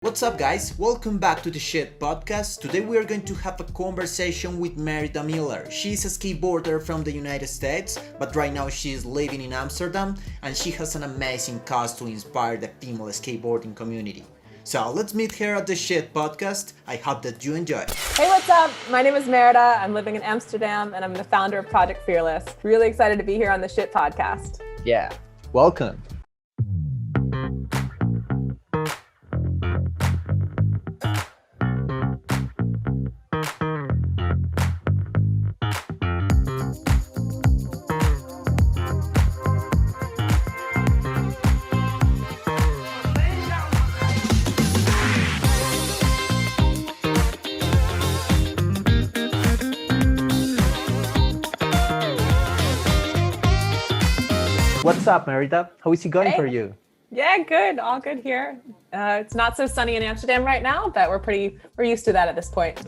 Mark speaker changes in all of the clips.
Speaker 1: What's up, guys? Welcome back to the Shit Podcast. Today we are going to have a conversation with Mérida Miller. She's a skateboarder from the United States, but right now she is living in Amsterdam and she has an amazing cause to inspire the female skateboarding community. So let's meet her at the Shit Podcast. I hope that you enjoy.
Speaker 2: Hey, what's up? My name is Merida. I'm living in Amsterdam and I'm the founder of Project Fearless. Really excited to be here on the Shit Podcast.
Speaker 3: Yeah, welcome. What's up, Merida? How is it going for you?
Speaker 2: Yeah, good. All good here. It's not so sunny in Amsterdam right now, but we're used to that at this point.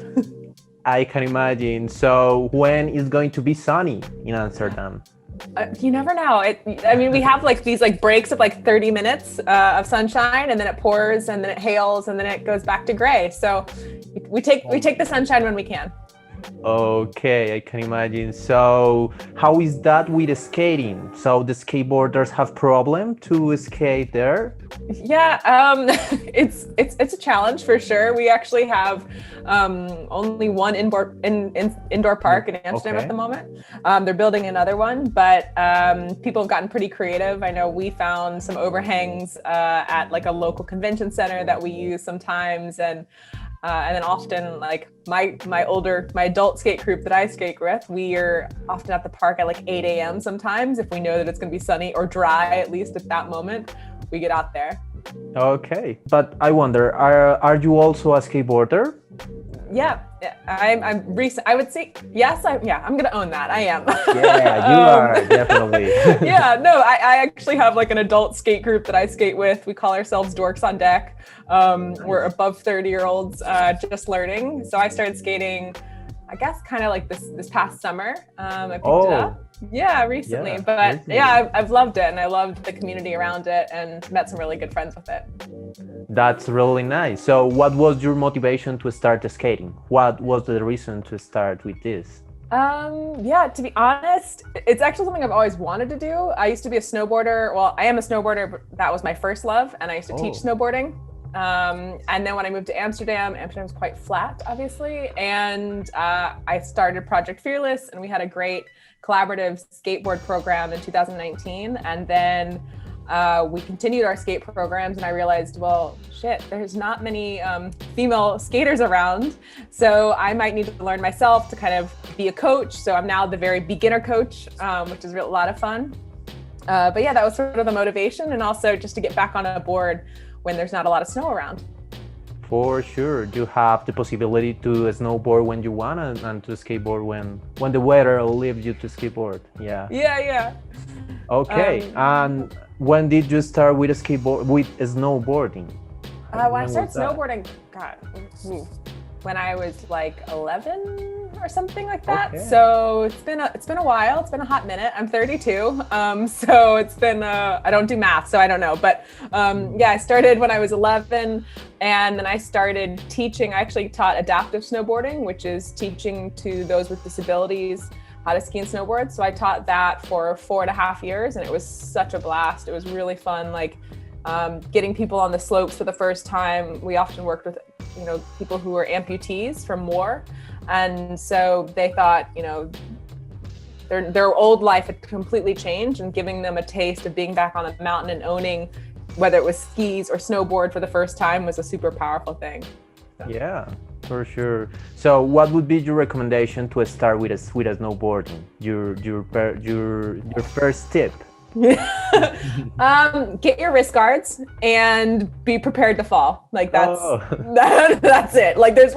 Speaker 3: I can imagine. So when is going to be sunny in Amsterdam?
Speaker 2: You never know. We have these breaks of 30 minutes of sunshine, and then it pours, and then it hails, and then it goes back to gray. So we take the sunshine when we can.
Speaker 3: Okay, I can imagine. So how is that with skating? So the skateboarders have problem to skate there?
Speaker 2: Yeah, it's a challenge for sure. We actually have only one indoor park in Amsterdam at the moment. They're building another one, but people have gotten pretty creative. I know we found some overhangs at a local convention center that we use sometimes, and then often my adult skate group that I skate with, we are often at the park at 8 a.m. sometimes if we know that it's going to be sunny or dry, at least at that moment, we get out there.
Speaker 3: Okay, but I wonder, are you also a skateboarder?
Speaker 2: Yeah, I would say yes. I'm gonna own that. I am.
Speaker 3: Yeah, you are definitely.
Speaker 2: Yeah, no, I actually have an adult skate group that I skate with. We call ourselves Dorks on Deck. We're above 30-year-olds just learning. So I started skating, I guess, kind of this past summer. I picked it up. Yeah, recently.
Speaker 3: Yeah,
Speaker 2: but
Speaker 3: recently.
Speaker 2: yeah, I've loved it, and I loved the community around it, and met some really good friends with it.
Speaker 3: That's really nice. So what was your motivation to start skating? What was the reason to start with this?
Speaker 2: Yeah, to be honest, it's actually something I've always wanted to do. I used to be a snowboarder. Well, I am a snowboarder, but that was my first love, and I used to teach snowboarding. And then when I moved to Amsterdam was quite flat, obviously. And I started Project Fearless, and we had a great collaborative skateboard program in 2019. And then we continued our skate programs, and I realized, well, shit, there's not many female skaters around. So I might need to learn myself to kind of be a coach. So I'm now the very beginner coach, which is a lot of fun. But yeah, that was sort of the motivation, and also just to get back on a board when there's not a lot of snow around.
Speaker 3: For sure, you have the possibility to snowboard when you want and to skateboard when the weather leaves you to skateboard. Yeah.
Speaker 2: Yeah.
Speaker 3: Okay. And when did you start with snowboarding?
Speaker 2: When I started snowboarding, God, when I was 11 or something like that.
Speaker 3: Okay.
Speaker 2: So it's been a while. It's been a hot minute. I'm 32. So it's been I don't do math, so I don't know. But yeah, I started when I was 11, and then I started teaching. I actually taught adaptive snowboarding, which is teaching to those with disabilities how to ski and snowboard. So I taught that for 4.5 years, and it was such a blast. It was really fun, getting people on the slopes for the first time. We often worked with people who were amputees from war, and so they thought their old life had completely changed, and giving them a taste of being back on a mountain and owning whether it was skis or snowboard for the first time was a super powerful thing. So.
Speaker 3: Yeah, for sure. So what would be your recommendation to start with snowboarding? Your first tip?
Speaker 2: Get your wrist guards and be prepared to fall. That's it. There's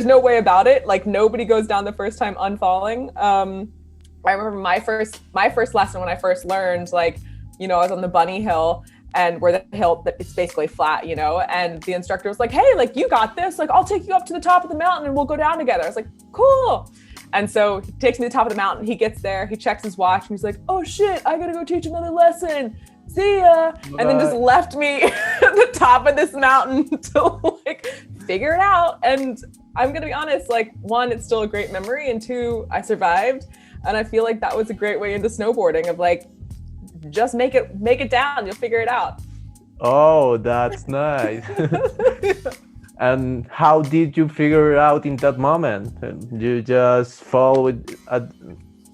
Speaker 2: no way about it. Nobody goes down the first time unfalling. I remember my first lesson when I first learned, I was on the bunny hill, and where the hill, it's basically flat, and the instructor was like, hey, you got this, I'll take you up to the top of the mountain and we'll go down together. I was like, cool. And so he takes me to the top of the mountain, he gets there, he checks his watch, and he's like, oh shit, I gotta go teach another lesson. see ya, and then just left me at the top of this mountain to like figure it out. And I'm gonna be honest, like, one, it's still a great memory, and two, I survived. And I feel like that was a great way into snowboarding of like, just make it down, you'll figure it out.
Speaker 3: Oh, that's nice. And how did you figure it out in that moment? You just fall with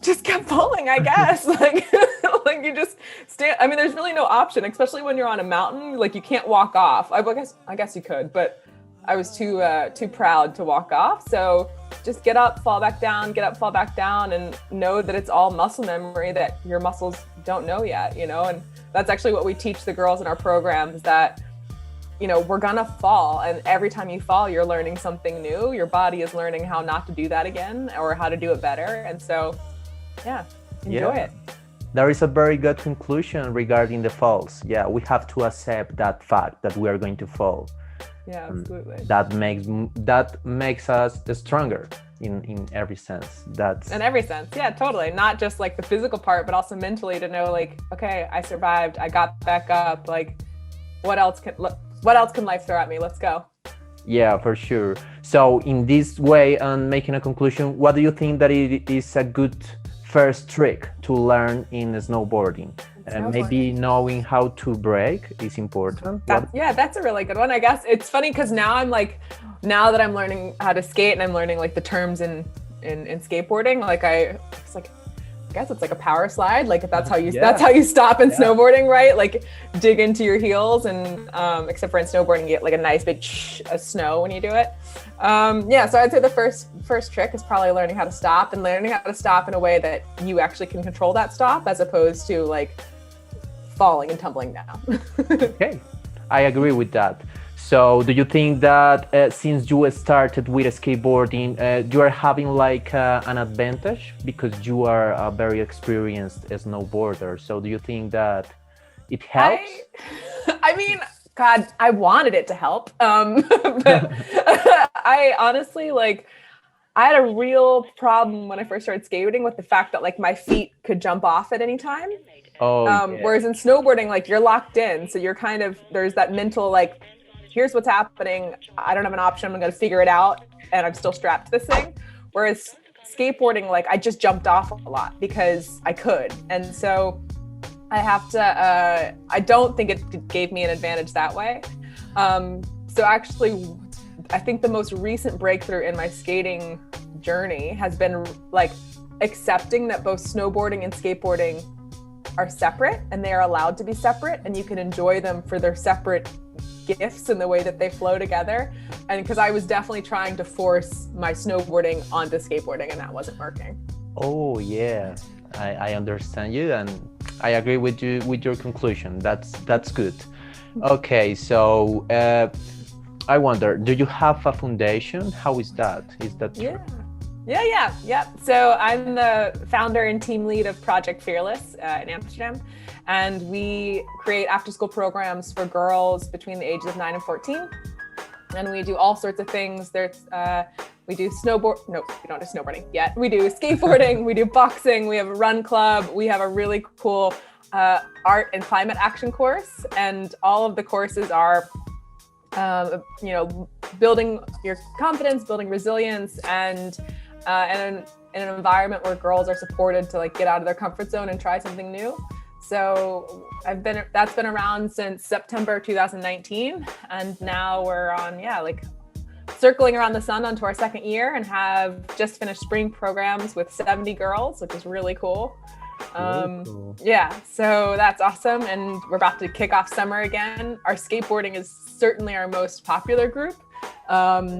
Speaker 2: just kept falling, I guess. Like, like you just stand. I mean, there's really no option, especially when you're on a mountain. Like, you can't walk off. I guess you could, but I was too proud to walk off. So just get up, fall back down, get up, fall back down, and know that it's all muscle memory that your muscles don't know yet, you know? And that's actually what we teach the girls in our programs, that, you know, we're gonna fall, and every time you fall, you're learning something new. Your body is learning how not to do that again, or how to do it better. And so, yeah, enjoy it.
Speaker 3: There is a very good conclusion regarding the falls. Yeah, we have to accept that fact that we are going to fall.
Speaker 2: Yeah, absolutely.
Speaker 3: That makes us stronger in every sense.
Speaker 2: In every sense, yeah, totally. Not just like the physical part, but also mentally, to know like, okay, I survived, I got back up. Like, what else can life throw at me? Let's go.
Speaker 3: Yeah, for sure. So in this way, and making a conclusion, what do you think that it is a good first trick to learn in snowboarding? Maybe knowing how to brake is important.
Speaker 2: That's a really good one. I guess it's funny because now that I'm learning how to skate and I'm learning like the terms in skateboarding, like I guess it's like a power slide. Like, if that's how you stop in snowboarding, right? Like, dig into your heels, and except for in snowboarding, you get like a nice big of snow when you do it. So I'd say the first trick is probably learning how to stop, and learning how to stop in a way that you actually can control that stop, as opposed to like falling and tumbling down.
Speaker 3: Okay, I agree with that. So do you think that since you started with skateboarding, you are having like an advantage because you are a very experienced snowboarder? So do you think that it helps?
Speaker 2: I mean, God, I wanted it to help. But I honestly, like, I had a real problem when I first started skateboarding with the fact that like my feet could jump off at any time. Whereas in snowboarding, like, you're locked in. So you're kind of, there's that mental, like, here's what's happening. I don't have an option. I'm going to figure it out. And I'm still strapped to this thing. Whereas skateboarding, like, I just jumped off a lot because I could. And so I have to, I don't think it gave me an advantage that way. So actually, I think the most recent breakthrough in my skating journey has been like accepting that both snowboarding and skateboarding are separate, and they are allowed to be separate, and you can enjoy them for their separate gifts and the way that they flow together. And because I was definitely trying to force my snowboarding onto skateboarding, and that wasn't working.
Speaker 3: Oh yeah, I understand you, and I agree with you with your conclusion. That's good. Okay, so I wonder, do you have a foundation? How is that? Is that true?
Speaker 2: Yeah. So I'm the founder and team lead of Project Fearless in Amsterdam, and we create after-school programs for girls between the ages of 9 and 14. And we do all sorts of things. We do snowboard. No, we don't do snowboarding yet. We do skateboarding. We do boxing. We have a run club. We have a really cool art and climate action course, and all of the courses are building your confidence, building resilience, and in an environment where girls are supported to like get out of their comfort zone and try something new. So that's been around since September 2019, and now we're on circling around the sun onto our second year, and have just finished spring programs with 70 girls, which is really cool.
Speaker 3: Cool.
Speaker 2: Yeah, so that's awesome, and we're about to kick off summer again. Our skateboarding is certainly our most popular group,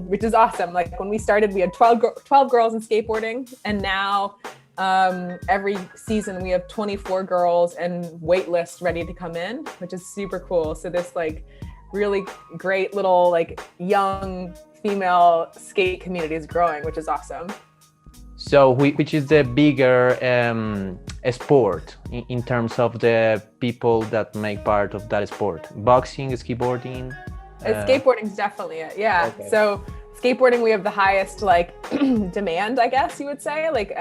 Speaker 2: which is awesome. Like, when we started, we had 12 girls in skateboarding, and now every season we have 24 girls and wait lists ready to come in, which is super cool. So this like really great little like young female skate community is growing, which is awesome.
Speaker 3: So which is the bigger sport in terms of the people that make part of that sport? Boxing, skateboarding?
Speaker 2: Skateboarding is definitely it, yeah. Okay. So skateboarding, we have the highest like demand, I guess you would say. Like,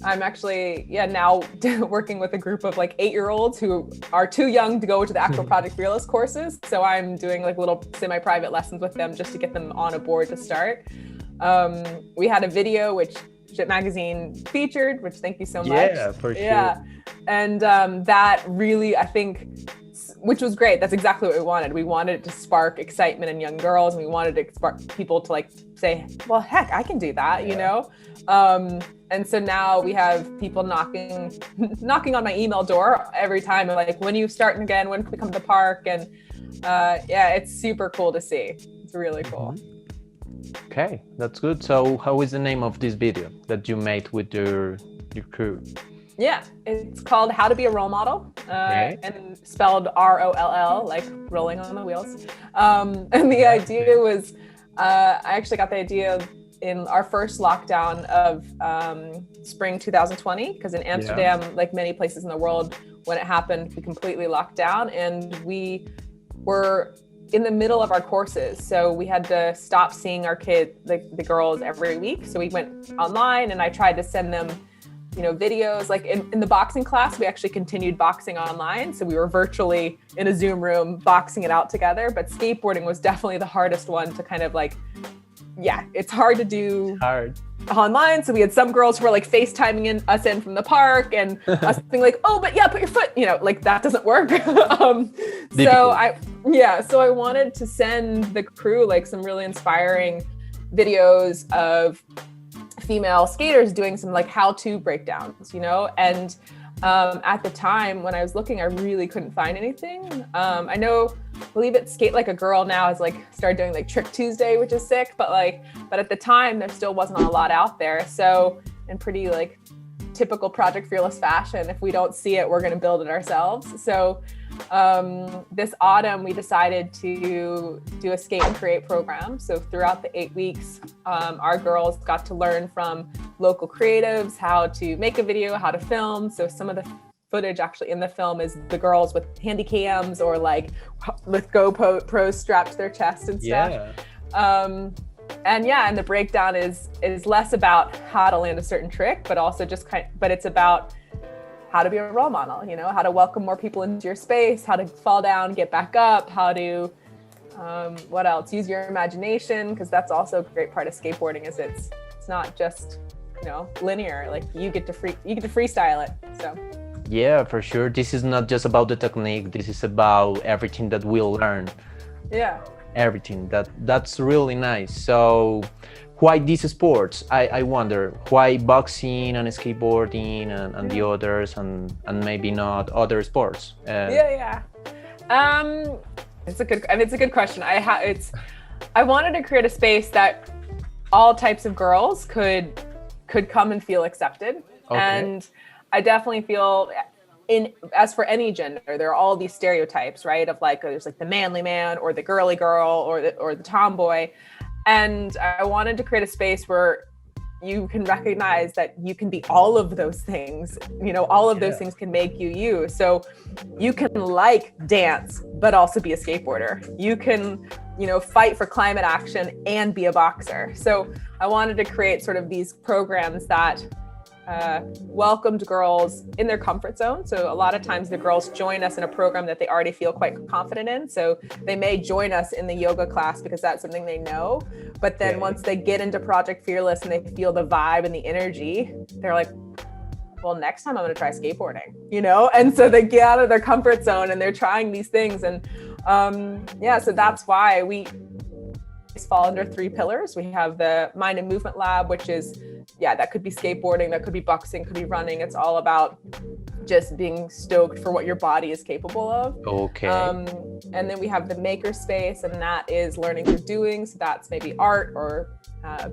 Speaker 2: I'm actually, now working with a group of like 8-year-olds who are too young to go to the actual Project Fearless courses. So I'm doing like little semi-private lessons with them just to get them on a board to start. We had a video which Shit Magazine featured, which thank you so much.
Speaker 3: Yeah, for sure.
Speaker 2: Yeah. And that really, I think, which was great. That's exactly what we wanted. We wanted it to spark excitement in young girls, and we wanted to spark people to like say, well, heck, I can do that, you know? And so now we have people knocking on my email door every time, like, when are you starting again? When can we come to the park? And it's super cool to see. It's really cool.
Speaker 3: Okay, that's good. So how is the name of this video that you made with your crew?
Speaker 2: Yeah, it's called How to Be a Role Model, and spelled ROLL, like rolling on the wheels. And the idea was, I actually got the idea in our first lockdown of spring 2020, because in Amsterdam, like many places in the world, when it happened, we completely locked down, and we were in the middle of our courses. So we had to stop seeing our kids, like the girls, every week. So we went online, and I tried to send them videos. Like in the boxing class, we actually continued boxing online. So we were virtually in a Zoom room boxing it out together. But skateboarding was definitely the hardest one to kind of like, it's hard to do online. So we had some girls who were like FaceTiming us in from the park, and us being like, oh, but put your foot, like that doesn't work. So I wanted to send the crew like some really inspiring videos of female skaters doing some like how-to breakdowns, and at the time when I was looking, I really couldn't find anything. I believe it Skate Like a Girl now has like started doing like Trick Tuesday, which is sick, but at the time there still wasn't a lot out there. So in pretty like typical Project Fearless fashion, if we don't see it, we're going to build it ourselves. So this autumn, we decided to do a skate and create program. So throughout the 8 weeks, our girls got to learn from local creatives how to make a video, how to film. So some of the footage actually in the film is the girls with handy cams or like with GoPros strapped to their chest and stuff. And the breakdown is less about how to land a certain trick, but also just but it's about how to be a role model, how to welcome more people into your space, how to fall down, get back up, how to, what else? Use your imagination, because that's also a great part of skateboarding. Is it's not just, linear. Like you get to freestyle it. So.
Speaker 3: Yeah, for sure. This is not just about the technique. This is about everything that we'll learn.
Speaker 2: Yeah.
Speaker 3: Everything. That's really nice. So why these sports? I wonder why boxing and skateboarding and the others and maybe not other sports.
Speaker 2: It's a good question. I wanted to create a space that all types of girls could come and feel accepted. Okay. And I definitely feel as for any gender, there are all these stereotypes, right? Of like, there's like the manly man or the girly girl or the tomboy. And I wanted to create a space where you can recognize that you can be all of those things, all of those things can make you. So you can like dance, but also be a skateboarder. You can, fight for climate action and be a boxer. So I wanted to create sort of these programs that welcomed girls in their comfort zone. So a lot of times the girls join us in a program that they already feel quite confident in. So they may join us in the yoga class because that's something they know. But then once they get into Project Fearless and they feel the vibe and the energy, they're like, well, next time I'm going to try skateboarding, And so they get out of their comfort zone and they're trying these things. And so that's why we fall under 3 pillars. We have the Mind and Movement Lab, which is, that could be skateboarding, that could be boxing, could be running. It's all about just being stoked for what your body is capable of.
Speaker 3: Okay.
Speaker 2: And then we have the maker space, and that is learning through doing. So that's maybe art or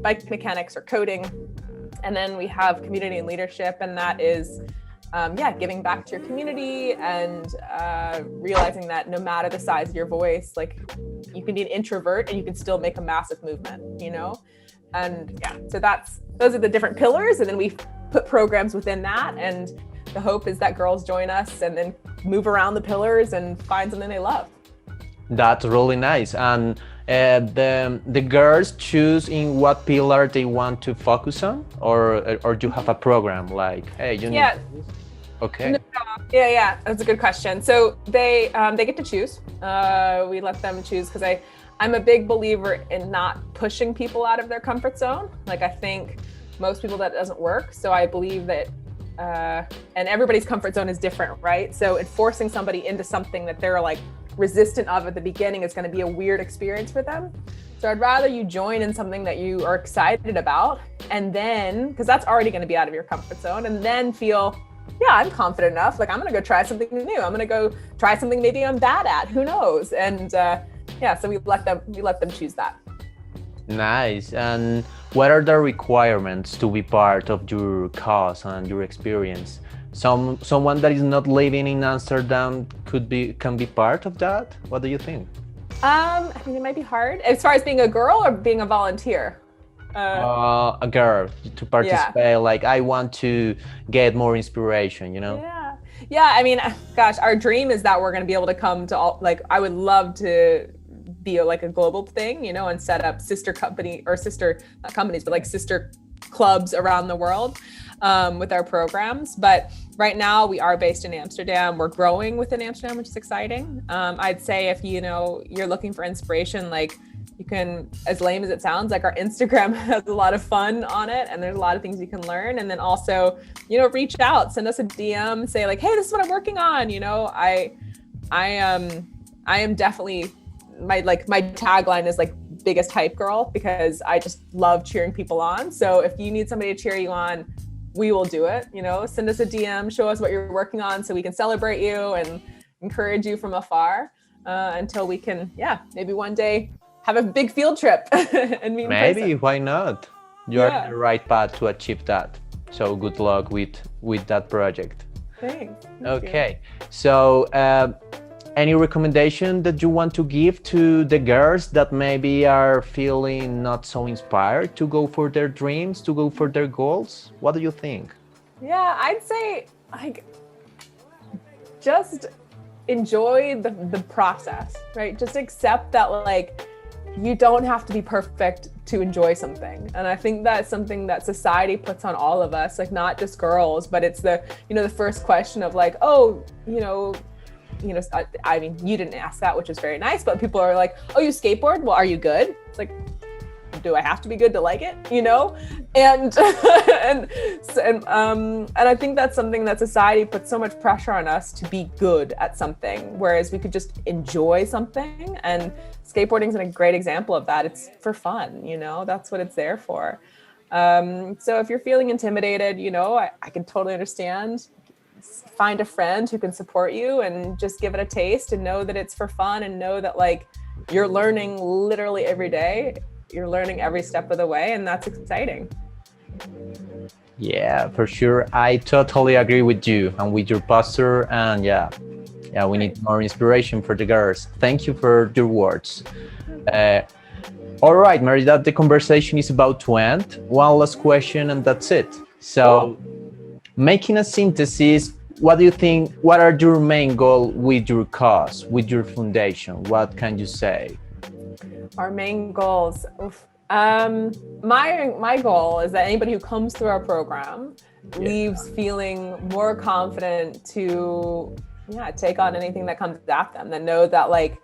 Speaker 2: bike mechanics or coding. And then we have community and leadership, and that is giving back to your community and realizing that no matter the size of your voice, like you can be an introvert and you can still make a massive movement, And so those are the different pillars. And then we put programs within that. And the hope is that girls join us and then move around the pillars and find something they love.
Speaker 3: That's really nice. And the girls choose in what pillar they want to focus on, or do you have a program like, hey, you need
Speaker 2: Yeah.
Speaker 3: this? Okay.
Speaker 2: No, yeah, that's a good question. So they get to choose. We let them choose because I'm a big believer in not pushing people out of their comfort zone. Like I think most people that doesn't work. So I believe that, and everybody's comfort zone is different, right? So enforcing somebody into something that they're like resistant of at the beginning is going to be a weird experience for them. So I'd rather you join in something that you are excited about, and then, because that's already going to be out of your comfort zone, and then feel, yeah, I'm confident enough. Like I'm going to go try something new. I'm going to go try something maybe I'm bad at. Who knows? And yeah, so we let them choose that.
Speaker 3: Nice. And what are the requirements to be part of your cause and your experience? Someone that is not living in Amsterdam can be part of that? What do you think?
Speaker 2: I think it might be hard as far as being a girl or being a volunteer.
Speaker 3: A girl to participate. Yeah. Like I want to get more inspiration, you know?
Speaker 2: Yeah. I mean, gosh, our dream is that we're going to be able to come to all. Like, I would love to be like a global thing, you know, and set up sister company or sister not companies, but like sister clubs around the world with our programs. But right now we are based in Amsterdam. We're growing within Amsterdam, which is exciting. I'd say if, you know, you're looking for inspiration, like you can, as lame as it sounds, like our Instagram has a lot of fun on it and there's a lot of things you can learn. And then also, you know, reach out, send us a DM, say like, hey, this is what I'm working on. You know, I am definitely, my tagline is like biggest hype girl, because I just love cheering people on. So if you need somebody to cheer you on, we will do it. You know, send us a DM, show us what you're working on so we can celebrate you and encourage you from afar until we can, maybe one day have a big field trip and meet in person.
Speaker 3: Maybe, why not? You're on the right path to achieve that. So good luck with that project.
Speaker 2: Thanks.
Speaker 3: Okay. So any recommendation that you want to give to the girls that maybe are feeling not so inspired to go for their dreams, to go for their goals? What do you think?
Speaker 2: Yeah, I'd say like just enjoy the process, right? Just accept that like you don't have to be perfect to enjoy something. And I think that's something that society puts on all of us, like not just girls, but it's the first question of like, oh, I mean, you didn't ask that, which is very nice, but people are like, oh, you skateboard? Well, are you good? It's like, do I have to be good to like it? You know? And and I think that's something that society puts so much pressure on us to be good at something, whereas we could just enjoy something. And skateboarding is a great example of that. It's for fun, you know? That's what it's there for. So if you're feeling intimidated, you know, I can totally understand. Find a friend who can support you and just give it a taste and know that it's for fun, and know that like you're learning literally every day. You're learning every step of the way, and that's exciting.
Speaker 3: Yeah, for sure. I totally agree with you and with your posture. And yeah, we need more inspiration for the girls. Thank you for your words. All right, Merida, the conversation is about to end. One last question and that's it. So making a synthesis, what do you think, what are your main goals with your cause, with your foundation? What can you say?
Speaker 2: Our main goals. My goal is that anybody who comes through our program leaves feeling more confident to take on anything that comes at them. That know that like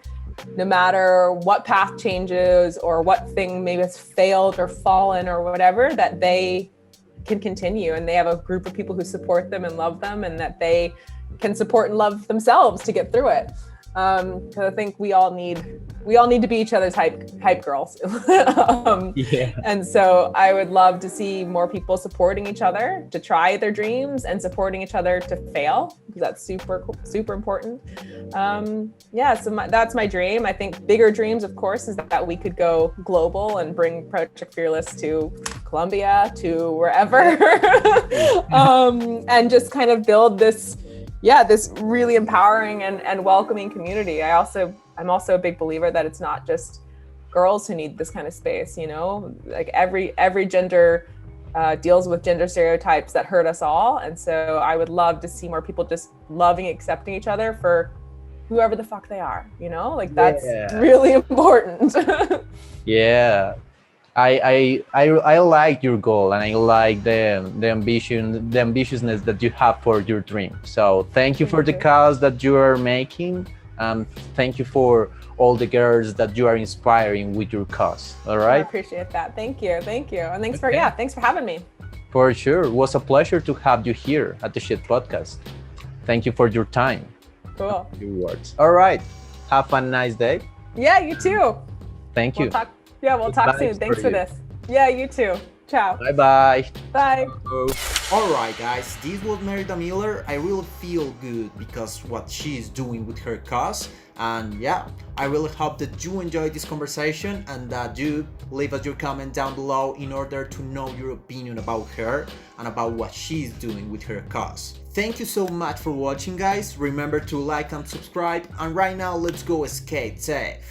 Speaker 2: no matter what path changes or what thing maybe has failed or fallen or whatever, that they can continue and they have a group of people who support them and love them, and that they can support and love themselves to get through it. Because I think we all need to be each other's hype girls. And so I would love to see more people supporting each other to try their dreams and supporting each other to fail, because that's super important. So that's my dream. I think bigger dreams, of course, is that we could go global and bring Project Fearless to Colombia, to wherever, and just kind of build this really empowering and welcoming community. I'm also a big believer that it's not just girls who need this kind of space, you know, like every gender deals with gender stereotypes that hurt us all. And so I would love to see more people just loving, accepting each other for whoever the fuck they are, you know? Like that's
Speaker 3: Yeah.
Speaker 2: really important.
Speaker 3: Yeah. I like your goal, and I like the ambition, the ambitiousness that you have for your dream. So thank you for the cause that you are making, and thank you for all the girls that you are inspiring with your cause. All
Speaker 2: I
Speaker 3: right.
Speaker 2: appreciate that. Thank you. And thanks for
Speaker 3: Okay.
Speaker 2: thanks for having me.
Speaker 3: For sure. It was a pleasure to have you here at the Shit Podcast. Thank you for your time,
Speaker 2: Cool.
Speaker 3: your words. All right. Have a nice day.
Speaker 2: Yeah, you too.
Speaker 3: Thank you.
Speaker 2: We'll talk
Speaker 3: Good
Speaker 2: soon.
Speaker 3: vibes
Speaker 2: Thanks
Speaker 3: for
Speaker 2: for
Speaker 3: you.
Speaker 2: this. Yeah, you too. Ciao.
Speaker 3: Bye-bye.
Speaker 2: Bye.
Speaker 1: Alright guys, this was Mérida Miller. I really feel good because what she's doing with her cause, and yeah, I really hope that you enjoyed this conversation and that you leave us your comment down below in order to know your opinion about her and about what she's doing with her cause. Thank you so much for watching guys, remember to like and subscribe, and right now let's go skate safe.